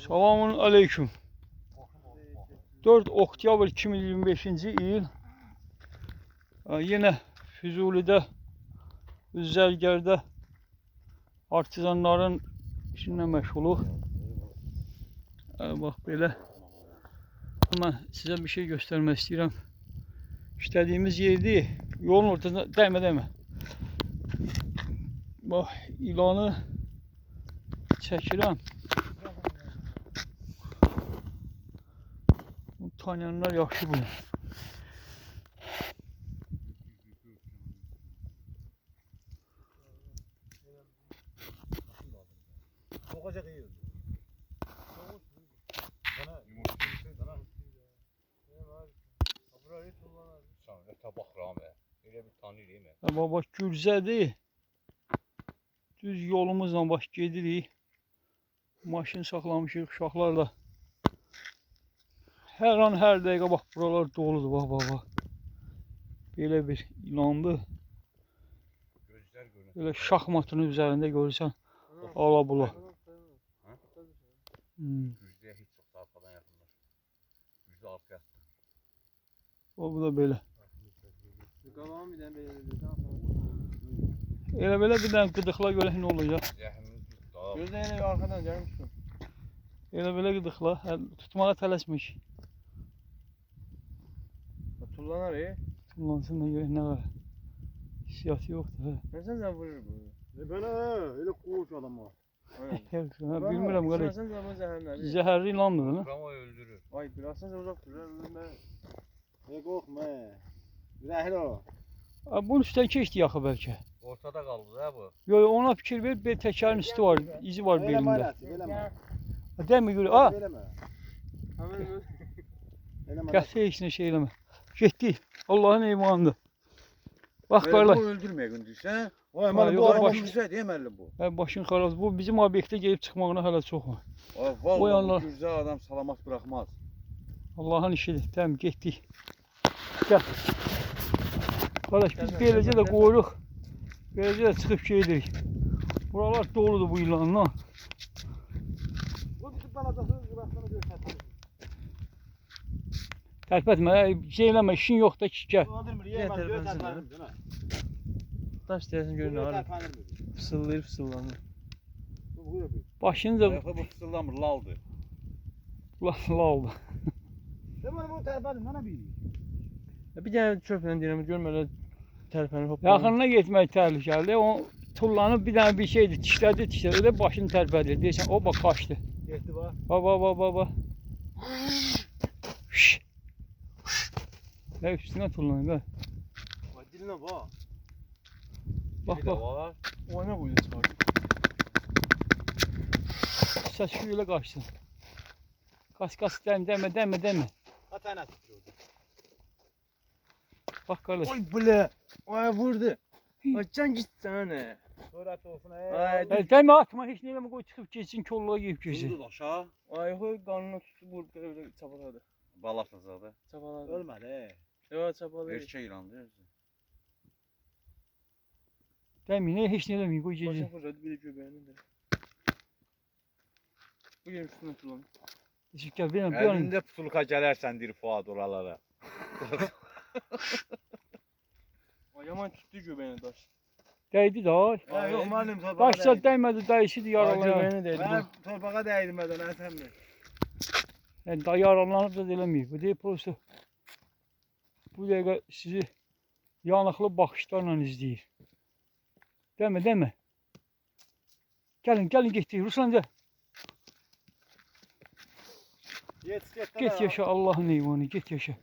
Selamun aleyküm. 4 oktyabr 2025-ci il. Yenə Füzulidə, Üzərgərdə artizanların işinlə məşğuluq. Bax belə. Mən sizə bir şey göstərmək istəyirəm. İşlədiyimiz yerdir. Yolun ortasında dəymə. Bax, ilanı çəkirəm. Tanıyanlar yaxşı bilir. Baba Gürcədir. Düz yolumuzla baş gedirik. Maşın saxlamışıq uşaqlarla. Hər an, hər dəqiqə bax buralar doludur. Bax. Belə bir ilandır. Belə şahmatın üzərində görürsən. Alabula. Güclüyə heç çox arxadan yaxınlar. Güclü arxaya atdı. Bu da belə. Qalan bir dənə belə. Elə belə bir dənə qıdıqla görə nə olacaq? Gözlə elə arxadan gəlmişəm. Elə belə qıdıqla. Tutmağa tələsmiş. Tullanar Tullansın da görə nə var? Hissiyatı yoxdur. Nəsən sən vurur bu? Belə elə qoğuş adamı. Bilmirəm qardaş. Nəsən zaman zəhərlər. Zəhərli ilandır lan. Ramo öldürür. Ay birazdan uzaq dur. Mən Qorxma. Rəhil o. Bunun üstdən keçdi yaxı bəlkə. Ortada qaldı ha bu. Yox, ona fikir ver. Bir təkərin üstü var, izi var belində. Eləmə. Dəmi görə. Eləmə. Qəti heç nə şey eləmə. Getdi. Allahın eyvanıdır. Bax qardaş. Bu öldürməyə gündüzsə. Vay mənim bu adam gücə deməli bu. Başın xarab. Bu bizim obyektə gəlib çıxmağına hələ çox var. Vallahi gücə adam salamat buraxmaz. Allahın işidir. Tamam getdik. Gəl. Qardaş biz beləcə də qoyuruq. Beləcə də çıxıb gedirik. Buralar doludur bu ilanla. Bu bizim balacasını buraxsana göstər. Tərpətmə, şey eləmə, işin yoxdur ki, gəl. daş deyəsin görün nə var. Fısıllanır. Başını da Bu fısıllamır, laldır. laldı. Deməli bunu tərpədim, mənə bir. Bir dənə çöplə deyirəm, görmə elə tərpənir hoppa. Yaxınına getmək təhlükəlidir. O tullanıb bir dənə bir şeydir, dişlədi, başını tərpədir. Deyirsən, o bax qaçdı. Getdi bax. Bax. Nə üstünə tullanır, Bax dilinə bax. Bax. Oyna bu ilə çıxar. Səs-küy ilə qaçsın. Qas, dəmə. Atana tutuyordu. Bax qardaş. Oy bile. Ay vurdu. Açan git sana. Sonra olsun. Dəmə atma, heç nə eləmə, qoy çıxıb geçsin, kolluğa geyib geçsin. Vurdu aşağı. Ay koy kanını tuttu vurdu öyle çapaladı. Balasızladı. Çapaladı. Ölmedi. Evet çapaladı. Erkek ilandı özü. Dəmə heç nə eləməyib, qoy Başını geçsin. fırladı bir de göbeğini de. Bu yerin üstüne tutalım. Teşekkür ederim. Elinde putulka gələrsən deyir Fuad oralara. Ay yaman tuttu göbeğini daş. Dəydi də. Ha yox mənim torpağa. Daşsa dəymədi, dəyişidi yaralanır. Göbeğini değdi. Mənim torpağa dəymədən əsəmmi. Yəni da yaralanıb da eləməyib. Bu deyil prosto. Bu dəqiqə sizi yanıqlı baxışlarla izləyir. Dəmə. Gəlin getdik. Ruslan gəl. Get yaşa Allahın eyvanı, get yaşa.